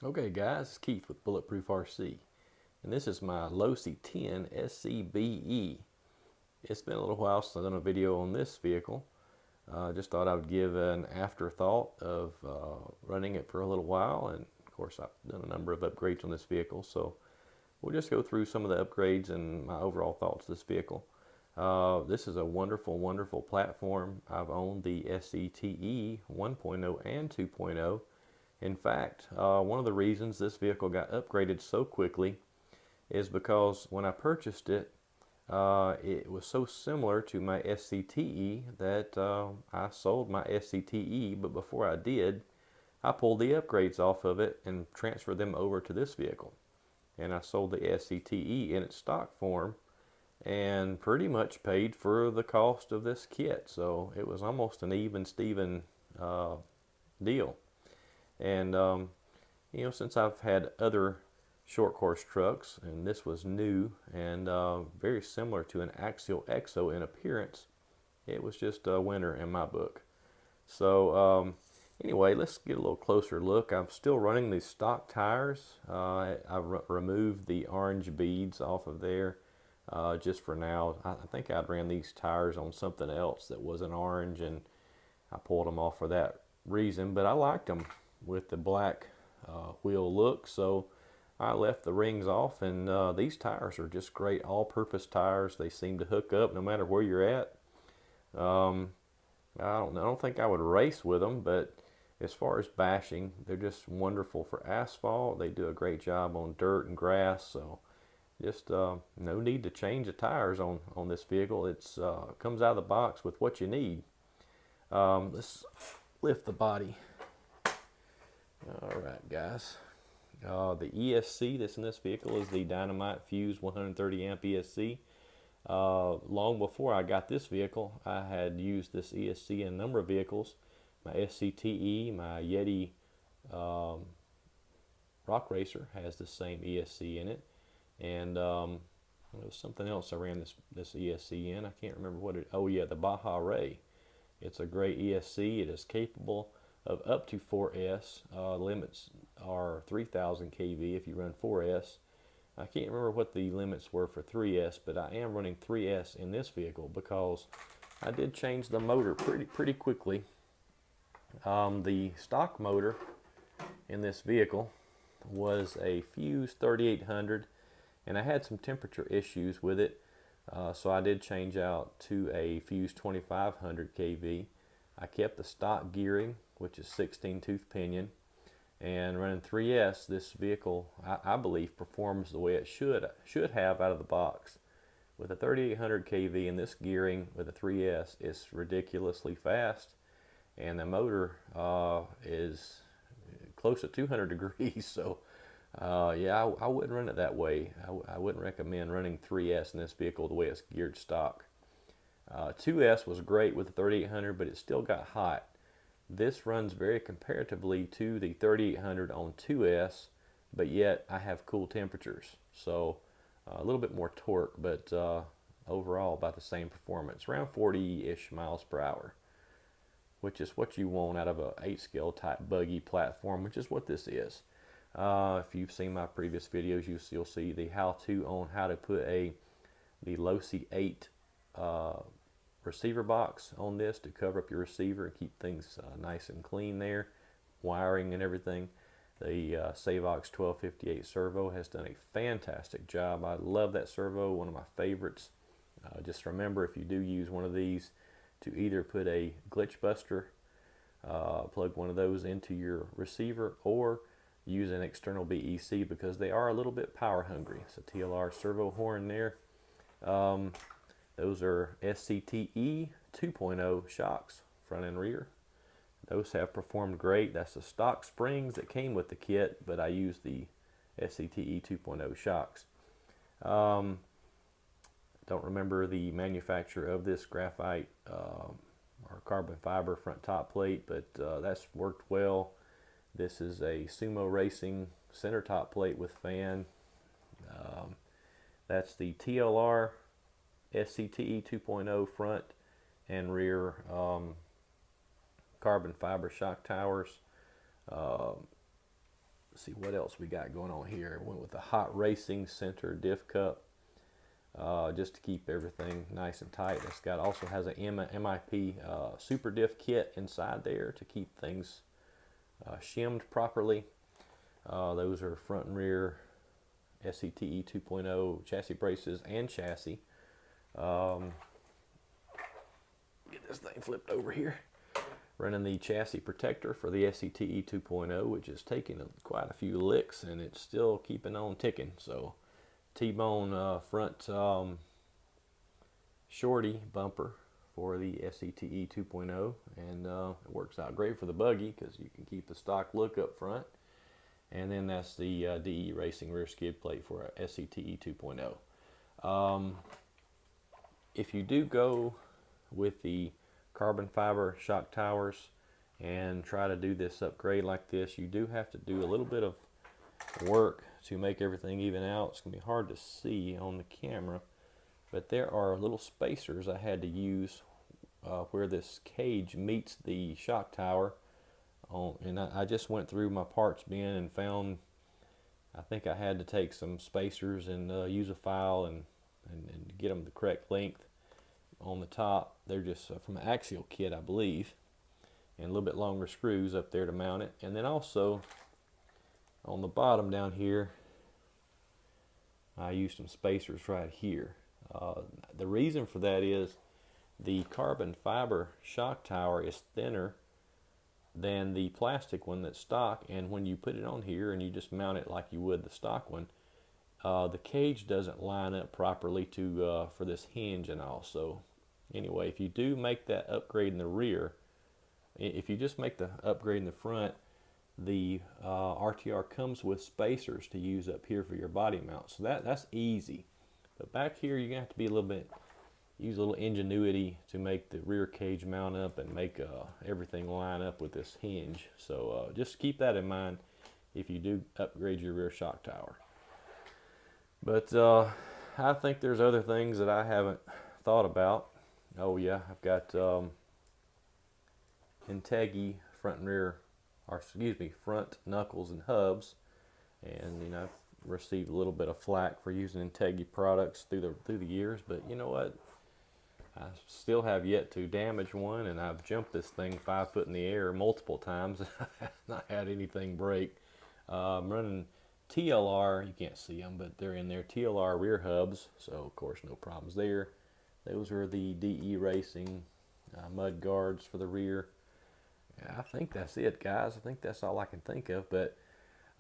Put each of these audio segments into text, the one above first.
Okay guys, it's Keith with Bulletproof RC, and this is my Losi 10 SCBE. It's been a little while since I've done a video on this vehicle. Just thought I would give an afterthought of running it for a little while, and of course I've done a number of upgrades on this vehicle, so we'll just go through some of the upgrades and my overall thoughts of this vehicle. This is a wonderful, wonderful platform. I've owned the SCTE 1.0 and 2.0. In fact, one of the reasons this vehicle got upgraded so quickly is because when I purchased it, it was so similar to my SCTE that I sold my SCTE, but before I did, I pulled the upgrades off of it and transferred them over to this vehicle. And I sold the SCTE in its stock form and pretty much paid for the cost of this kit. So it was almost an even Steven deal. And since I've had other short course trucks, and this was new and very similar to an Axial Exo in appearance, it was just a winner in my book. So anyway, let's get a little closer look. I'm still running these stock tires. I've removed the orange beads off of there just for now. I think I'd ran these tires on something else that wasn't orange, and I pulled them off for that reason, but I liked them with the black wheel look, so I left the rings off, and these tires are just great all-purpose tires. They seem to hook up no matter where you're at. I don't think I would race with them, but as far as bashing, they're just wonderful for asphalt. They do a great job on dirt and grass, so just no need to change the tires on this vehicle. It's comes out of the box with what you need. Let's lift the body. Alright guys, the ESC that's in this vehicle is the Dynamite Fuse 130 amp ESC. Long before I got this vehicle, I had used this ESC in a number of vehicles. My SCTE, my Yeti Rock Racer has the same ESC in it, and there was something else I ran this ESC in. I can't remember what it. Oh yeah, the Baja Ray. It's a great ESC. It is capable of up to 4S. Limits are 3,000 kV if you run 4S. I can't remember what the limits were for 3S, but I am running 3S in this vehicle because I did change the motor pretty quickly. The stock motor in this vehicle was a Fuse 3800, and I had some temperature issues with it, so I did change out to a Fuse 2500 kV. I kept the stock gearing, which is 16 tooth pinion, and running 3S, this vehicle I believe performs the way it should have out of the box. With a 3800 kV and this gearing with a 3S, it's ridiculously fast, and the motor is close to 200 degrees. So yeah, I wouldn't run it that way. I wouldn't recommend running 3S in this vehicle the way it's geared stock. 2S was great with the 3800, but it still got hot. This runs very comparatively to the 3800 on 2S, but yet I have cool temperatures. So a little bit more torque, but overall about the same performance, around 40-ish miles per hour, which is what you want out of a 8-scale type buggy platform, which is what this is. If you've seen my previous videos, you'll see the how-to on how to put the Losi 8 receiver box on this to cover up your receiver and keep things nice and clean there, wiring and everything. The Savox 1258 servo has done a fantastic job. I love that servo, one of my favorites. Just remember, if you do use one of these, to either put a glitch buster, plug one of those into your receiver, or use an external BEC, because they are a little bit power hungry. It's a TLR servo horn there. Those are SCTE 2.0 shocks, front and rear. Those have performed great. That's the stock springs that came with the kit, but I used the SCTE 2.0 shocks. Don't remember the manufacturer of this graphite or carbon fiber front top plate, but that's worked well. This is a Sumo Racing center top plate with fan. That's the TLR SCTE 2.0 front and rear carbon fiber shock towers. let's see what else we got going on here. Went with the Hot Racing Center diff cup, just to keep everything nice and tight. It's got also has a MIP super diff kit inside there to keep things shimmed properly. Those are front and rear SCTE 2.0 chassis braces and chassis. Get this thing flipped over here. Running the chassis protector for the SCTE 2.0, which is taking quite a few licks, and it's still keeping on ticking. So T-bone front shorty bumper for the SCTE 2.0, and it works out great for the buggy because you can keep the stock look up front. And then that's the DE Racing rear skid plate for SCTE 2.0. If you do go with the carbon fiber shock towers and try to do this upgrade like this, you do have to do a little bit of work to make everything even out. It's going to be hard to see on the camera, but there are little spacers I had to use where this cage meets the shock tower. And I just went through my parts bin and found, I think I had to take some spacers and use a file and get them the correct length on the top. They're just from an axial kit, I believe, and a little bit longer screws up there to mount it. And then also on the bottom down here, I used some spacers right here. The reason for that is the carbon fiber shock tower is thinner than the plastic one that's stock, and when you put it on here and you just mount it like you would the stock one, the cage doesn't line up properly to for this hinge and all. So anyway, if you do make that upgrade in the rear, if you just make the upgrade in the front, the RTR comes with spacers to use up here for your body mount. So that's easy. But back here you're gonna have to be a little bit, use a little ingenuity to make the rear cage mount up and make everything line up with this hinge. So just keep that in mind if you do upgrade your rear shock tower. But I think there's other things that I haven't thought about. Oh yeah, I've got Integrity front and rear, or excuse me, front knuckles and hubs, and you know, I've received a little bit of flack for using Integrity products through the years, but you know what? I still have yet to damage one, and I've jumped this thing 5 foot in the air multiple times and I've not had anything break. I'm running TLR, you can't see them, but they're in there, TLR rear hubs, so of course no problems there. Those are the DE Racing mud guards for the rear. I think that's it, guys. I think that's all I can think of, but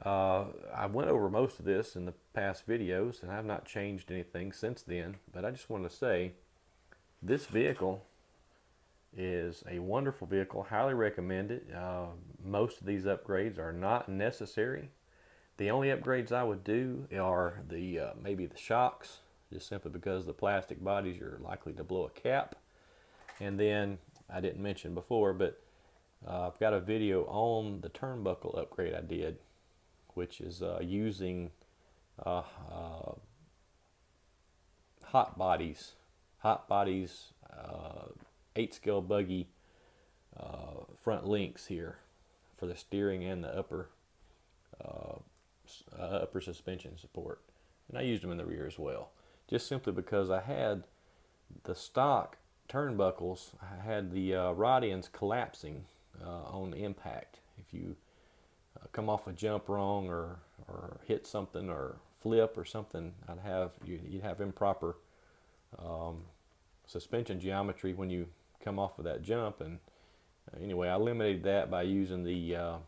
I went over most of this in the past videos, and I've not changed anything since then. But I just want to say, this vehicle is a wonderful vehicle. Highly recommend it. Most of these upgrades are not necessary. The only upgrades I would do are the maybe the shocks, just simply because the plastic bodies you're likely to blow a cap. And then I didn't mention before, but I've got a video on the turnbuckle upgrade I did, which is using hot bodies 8-scale buggy front links here for the steering and the upper suspension support, and I used them in the rear as well, just simply because I had the stock turnbuckles, I had the rod ends collapsing on impact. If you come off a jump wrong or hit something or flip or something, you'd have improper suspension geometry when you come off of that jump. And anyway, I eliminated that by using the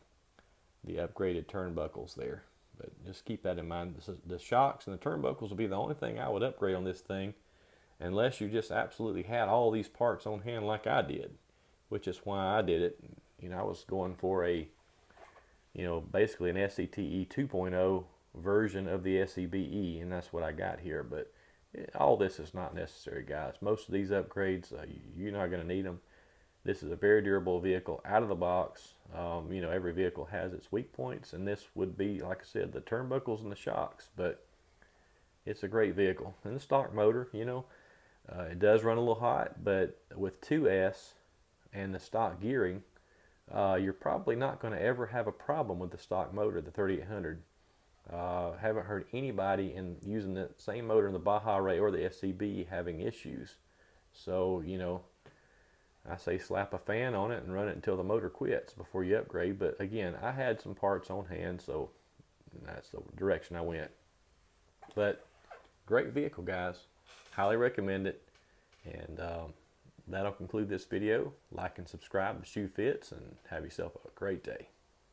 upgraded turnbuckles there. But just keep that in mind. The shocks and the turnbuckles will be the only thing I would upgrade on this thing, unless you just absolutely had all these parts on hand like I did, which is why I did it. You know, I was going for a, you know, basically an SCTE 2.0 version of the SCBE, and that's what I got here. But all this is not necessary, guys. Most of these upgrades, you're not going to need them. This is a very durable vehicle out of the box. You know, every vehicle has its weak points, and this would be, like I said, the turnbuckles and the shocks. But it's a great vehicle. And the stock motor, you know, it does run a little hot, but with 2S and the stock gearing, you're probably not going to ever have a problem with the stock motor, the 3800. Haven't heard anybody in using the same motor in the Baja Ray or the SCBE having issues. So, you know, I say slap a fan on it and run it until the motor quits before you upgrade. But again, I had some parts on hand, so that's the direction I went. But great vehicle, guys. Highly recommend it. And that'll conclude this video. Like and subscribe to Shoe Fits, and have yourself a great day.